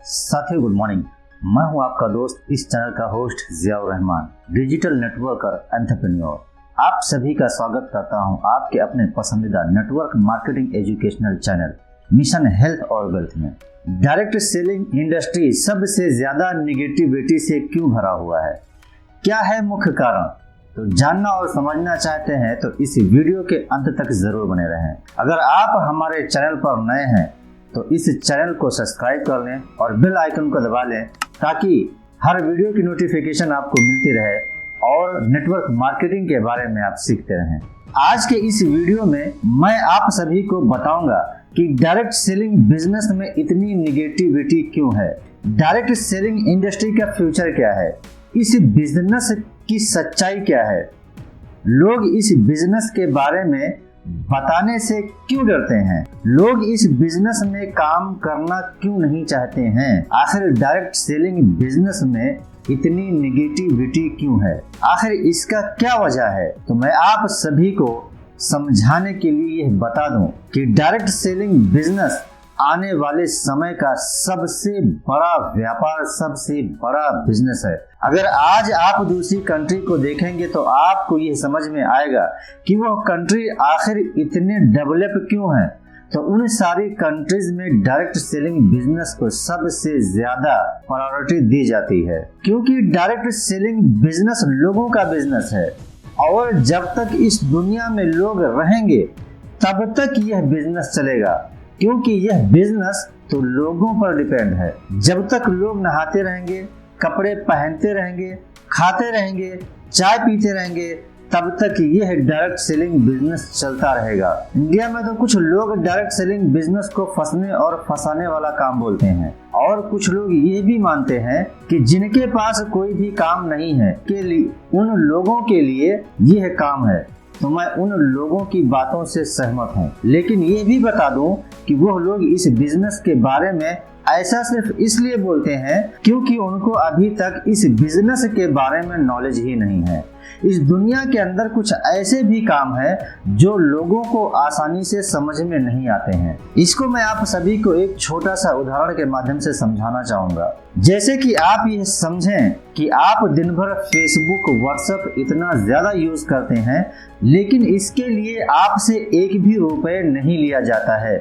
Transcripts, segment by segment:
साथियों good morning. मैं हूं आपका दोस्त, इस चैनल का host Ziaur Rahman, digital networker entrepreneur. आप सभी का स्वागत करता हूं आपके अपने पसंदीदा network marketing educational channel mission health और वेल्थ में। डायरेक्ट सेलिंग इंडस्ट्री सबसे ज्यादा निगेटिविटी से क्यों भरा हुआ है, क्या है मुख्य कारण? तो जानना और समझना चाहते हैं तो इस वीडियो के अंत तक जरूर बने रहें। अगर आप हमारे चैनल पर नए हैं तो इस चैनल को सब्सक्राइब कर लें और बेल आइकन को दबा लें ताकि हर वीडियो की नोटिफिकेशन आपको मिलती रहे और नेटवर्क मार्केटिंग के बारे में आप सीखते रहें। आज के इस वीडियो में मैं आप सभी को बताऊंगा कि डायरेक्ट सेलिंग बिजनेस में इतनी निगेटिविटी क्यों है, डायरेक्ट सेलिंग इंडस्ट्री का फ्यूचर क्या है, इस बिजनेस की सच्चाई क्या है, लोग इस बिजनेस के बारे में बताने से क्यों डरते हैं, लोग इस बिजनेस में काम करना क्यों नहीं चाहते हैं, आखिर डायरेक्ट सेलिंग बिजनेस में इतनी निगेटिविटी क्यों है, आखिर इसका क्या वजह है। तो मैं आप सभी को समझाने के लिए यह बता दूं कि डायरेक्ट सेलिंग बिजनेस आने वाले समय का सबसे बड़ा व्यापार, सबसे बड़ा बिजनेस है। अगर आज आप दूसरी कंट्री को देखेंगे तो आपको ये समझ में आएगा कि वह कंट्री आखिर इतने डेवलप क्यों है। तो उन सारी कंट्रीज में डायरेक्ट सेलिंग बिजनेस को सबसे ज्यादा प्रायोरिटी दी जाती है, क्योंकि डायरेक्ट सेलिंग बिजनेस लोगों का बिजनेस है और जब तक इस दुनिया में लोग रहेंगे तब तक यह बिजनेस चलेगा, क्योंकि यह बिजनेस तो लोगों पर डिपेंड है। जब तक लोग नहाते रहेंगे, कपड़े पहनते रहेंगे, खाते रहेंगे, चाय पीते रहेंगे, तब तक यह डायरेक्ट सेलिंग बिजनेस चलता रहेगा। इंडिया में तो कुछ लोग डायरेक्ट सेलिंग बिजनेस को फंसने और फंसाने वाला काम बोलते हैं और कुछ लोग ये भी मानते हैं कि जिनके पास कोई भी काम नहीं है के लिए उन लोगों के लिए यह काम है। तो मैं उन लोगों की बातों से सहमत हूँ, लेकिन ये भी बता दूं कि वो लोग इस बिजनेस के बारे में ऐसा सिर्फ इसलिए बोलते हैं क्योंकि उनको अभी तक इस बिजनेस के बारे में नॉलेज ही नहीं है। इस दुनिया के अंदर कुछ ऐसे भी काम है जो लोगों को आसानी से समझ में नहीं आते हैं। इसको मैं आप सभी को एक छोटा सा उदाहरण के माध्यम से समझाना चाहूंगा। जैसे कि आप ये समझें कि आप दिन भर फेसबुक, व्हाट्सएप इतना ज्यादा यूज करते हैं, लेकिन इसके लिए आपसे एक भी रुपए नहीं लिया जाता है।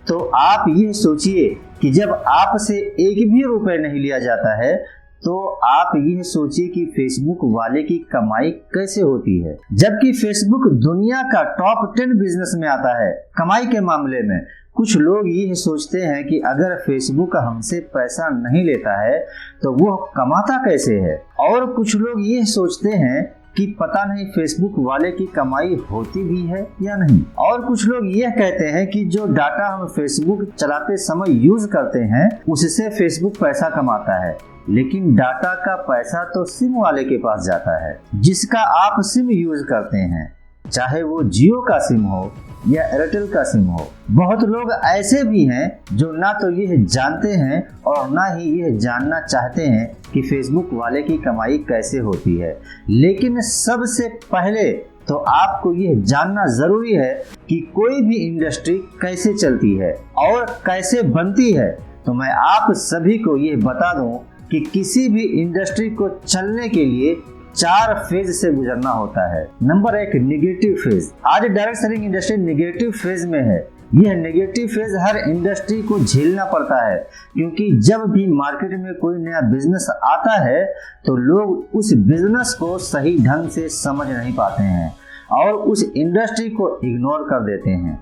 तो आप ये सोचिए कि जब आपसे एक भी रुपए नहीं लिया जाता है तो आप यह सोचिए कि फेसबुक वाले की कमाई कैसे होती है, जबकि फेसबुक दुनिया का टॉप 10 बिजनेस में आता है कमाई के मामले में। कुछ लोग ये सोचते हैं कि अगर फेसबुक हमसे पैसा नहीं लेता है तो वो कमाता कैसे है, और कुछ लोग ये सोचते हैं कि पता नहीं फेसबुक वाले की कमाई होती भी है या नहीं, और कुछ लोग यह कहते हैं कि जो डाटा हम फेसबुक चलाते समय यूज करते हैं उससे फेसबुक पैसा कमाता है, लेकिन डाटा का पैसा तो सिम वाले के पास जाता है जिसका आप सिम यूज करते हैं, चाहे वो जियो का सिम हो या एयरटेल का सिम हो। बहुत लोग ऐसे भी हैं जो ना तो यह जानते हैं और ना ही यह जानना चाहते हैं कि फेसबुक वाले की कमाई कैसे होती है। लेकिन सबसे पहले तो आपको यह जानना जरूरी है कि कोई भी इंडस्ट्री कैसे चलती है और कैसे बनती है। तो मैं आप सभी को यह बता दूं कि किसी भी इंडस्ट्री को चलने के लिए 4 फेज से गुजरना होता है। Number 1, negative phase. आज direct selling industry negative phase में है। यह नेगेटिव फेज हर इंडस्ट्री को झेलना पड़ता है, क्योंकि जब भी मार्केट में कोई नया बिजनेस आता है तो लोग उस बिजनेस को सही ढंग से समझ नहीं पाते हैं और उस इंडस्ट्री को इग्नोर कर देते हैं,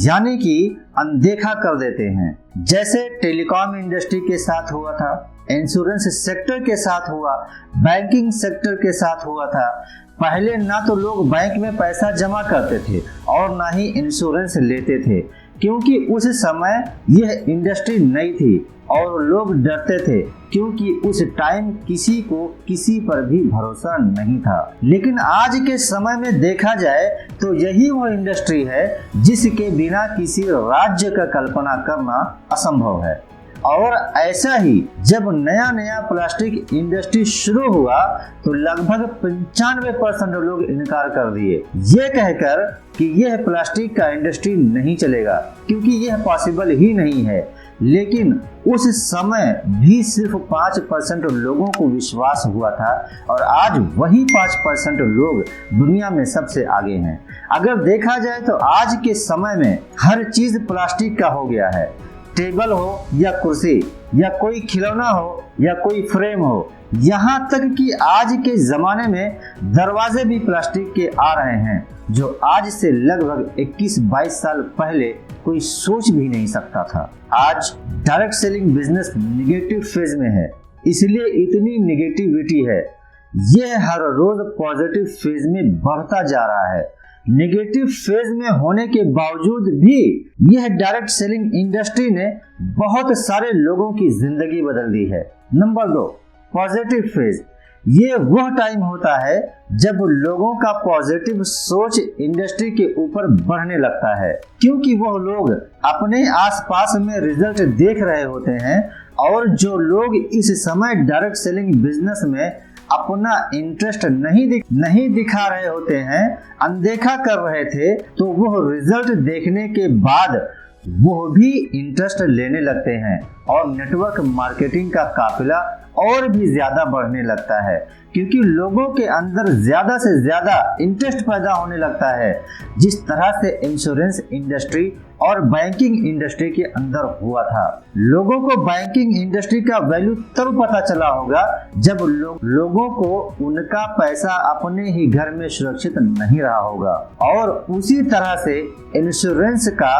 यानी कि अनदेखा कर देते हैं। जैसे टेलीकॉम इंडस्ट्री के साथ हुआ था, इंश्योरेंस सेक्टर के साथ हुआ, बैंकिंग सेक्टर के साथ हुआ था। पहले ना तो लोग बैंक में पैसा जमा करते थे और ना ही इंश्योरेंस लेते थे, क्योंकि उस समय यह इंडस्ट्री नई थी और लोग डरते थे, क्योंकि उस टाइम किसी को किसी पर भी भरोसा नहीं था। लेकिन आज के समय में देखा जाए तो यही वो इंडस्ट्री है जिसके बिना किसी राज्य का कल्पना करना असंभव है। और ऐसा ही जब नया नया प्लास्टिक इंडस्ट्री शुरू हुआ तो लगभग 95% लोग इनकार कर दिए, ये कहकर कि यह प्लास्टिक का इंडस्ट्री नहीं चलेगा, क्योंकि यह पॉसिबल ही नहीं है। लेकिन उस समय भी सिर्फ 5% लोगों को विश्वास हुआ था और आज वही 5% लोग दुनिया में सबसे आगे हैं। अगर देखा जाए तो आज के समय में हर चीज प्लास्टिक का हो गया है। टेबल हो या कुर्सी या कोई खिलौना हो या कोई फ्रेम हो, यहाँ तक कि आज के जमाने में दरवाजे भी प्लास्टिक के आ रहे हैं, जो आज से लगभग 21-22 साल पहले कोई सोच भी नहीं सकता था। आज direct selling business negative phase में है, इसलिए इतनी निगेटिविटी है। यह हर रोज पॉजिटिव फेज में बढ़ता जा रहा है। नेगेटिव फेज में होने के बावजूद भी यह डायरेक्ट सेलिंग इंडस्ट्री ने बहुत सारे लोगों की जिंदगी बदल दी है। Number 2, positive phase. ये वह टाइम होता है जब लोगों का पॉजिटिव सोच इंडस्ट्री के ऊपर बढ़ने लगता है, क्योंकि वह लोग अपने आसपास में रिजल्ट देख रहे होते हैं और जो लोग इस समय डायरेक्ट सेलिंग बिजनेस में अपना इंटरेस्ट नहीं दिखा रहे होते हैं, अनदेखा कर रहे थे, तो वह रिजल्ट देखने के बाद वो भी इंटरेस्ट लेने लगते हैं और नेटवर्क मार्केटिंग का काफिला और भी ज्यादा बढ़ने लगता है, क्योंकि लोगों के अंदर ज्यादा से ज्यादा इंटरेस्ट पैदा होने लगता है। जिस तरह से इंश्योरेंस इंडस्ट्री और बैंकिंग इंडस्ट्री के अंदर हुआ था। लोगों को बैंकिंग इंडस्ट्री का वैल्यू तब पता चला होगा जब लोगों को उनका पैसा अपने ही घर में सुरक्षित नहीं रहा होगा, और उसी तरह से इंश्योरेंस का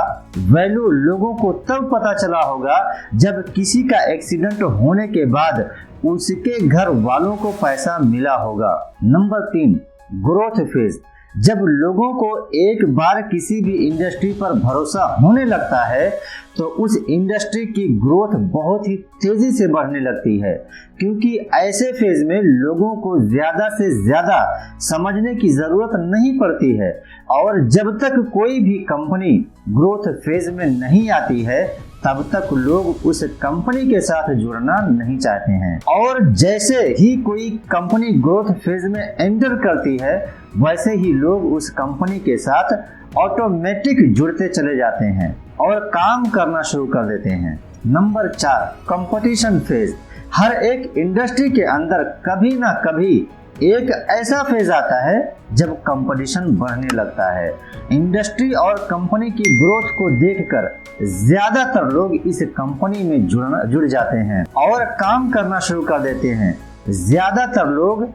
वैल्यू लोगों को तब पता चला होगा जब किसी का एक्सीडेंट होने के बाद उसके घर वालों को पैसा मिला होगा। Number 3, growth phase. जब लोगों को एक बार किसी भी इंडस्ट्री पर भरोसा होने लगता है तो उस इंडस्ट्री की ग्रोथ बहुत ही तेजी से बढ़ने लगती है, क्योंकि ऐसे फेज में लोगों को ज्यादा से ज्यादा समझने की जरूरत नहीं पड़ती है, और जब तक कोई भी कंपनी ग्रोथ फेज में नहीं आती है तब तक लोग उस कंपनी के साथ जुड़ना नहीं चाहते हैं, और जैसे ही कोई कंपनी ग्रोथ फेज में एंटर करती है वैसे ही लोग उस कंपनी के साथ ऑटोमेटिक जुड़ते चले जाते हैं और काम करना शुरू कर देते हैं। Number 4, competition phase. हर एक इंडस्ट्री के अंदर कभी ना कभी एक ऐसा फेज आता है जब कंपटीशन बढ़ने लगता है। इंडस्ट्री और कंपनी की ग्रोथ को देखकर ज्यादातर लोग इस कंपनी में जुड़ जाते हैं और काम करना शुरू कर देते हैं। ज्यादातर लोग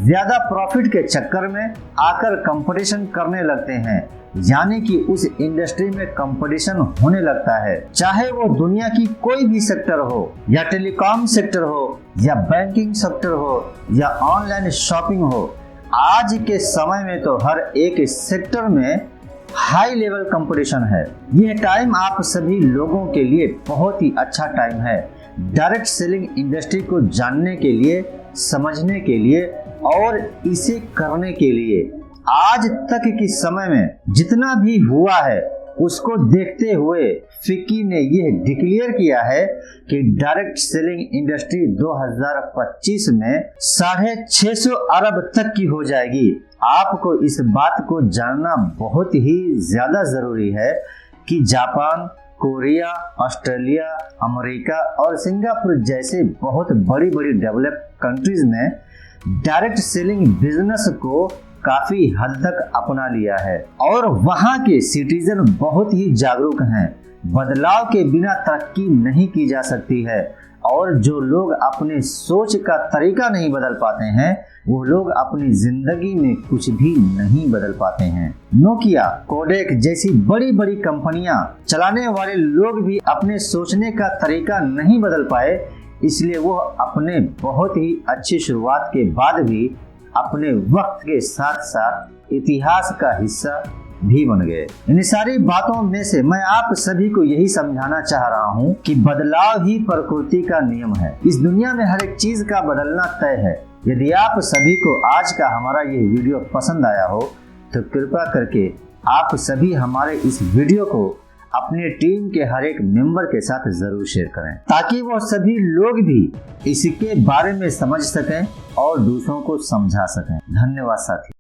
ज्यादा प्रॉफिट के चक्कर में आकर कंपटीशन करने लगते हैं, यानी कि उस इंडस्ट्री में कंपटीशन होने लगता है, चाहे वो दुनिया की कोई भी सेक्टर हो, या टेलीकॉम सेक्टर हो, या बैंकिंग सेक्टर हो, या ऑनलाइन शॉपिंग हो। आज के समय में तो हर एक सेक्टर में हाई लेवल कंपटीशन है। यह टाइम आप सभी लोगों के लिए बहुत ही अच्छा टाइम है डायरेक्ट सेलिंग इंडस्ट्री को जानने के लिए, समझने के लिए और इसे करने के लिए। आज तक के समय में जितना भी हुआ है उसको देखते हुए फिक्की ने यह डिक्लेयर किया है कि डायरेक्ट सेलिंग इंडस्ट्री 2025 में 650 अरब तक की हो जाएगी। आपको इस बात को जानना बहुत ही ज्यादा जरूरी है कि जापान, कोरिया, ऑस्ट्रेलिया, अमेरिका और सिंगापुर जैसे बहुत बड़ी बड़ी डेवलप्ड कंट्रीज ने डायरेक्ट सेलिंग बिजनेस को काफी हद तक अपना लिया है और वहां के सिटीजन बहुत ही जागरूक हैं। बदलाव के बिना तरक्की नहीं की जा सकती है, और जो लोग अपने सोच का तरीका नहीं बदल पाते हैं वो लोग अपनी जिंदगी में कुछ भी नहीं बदल पाते हैं। नोकिया, कोडेक जैसी बड़ी बड़ी कंपनियां चलाने वाले लोग भी अपने सोचने का तरीका नहीं बदल पाए, इसलिए वो अपने बहुत ही अच्छी शुरुआत के बाद भी अपने वक्त के साथ साथ इतिहास का हिस्सा भी बन गए। इन सारी बातों में से मैं आप सभी को यही समझाना चाह रहा हूँ कि बदलाव ही प्रकृति का नियम है। इस दुनिया में हर एक चीज का बदलना तय है। यदि आप सभी को आज का हमारा ये वीडियो पसंद आया हो तो कृपया करके आप सभी हमारे इस वीडियो को अपने टीम के हर एक मेंबर के साथ जरूर शेयर करें, ताकि वो सभी लोग भी इसके बारे में समझ सकें और दूसरों को समझा सकें। धन्यवाद साथी।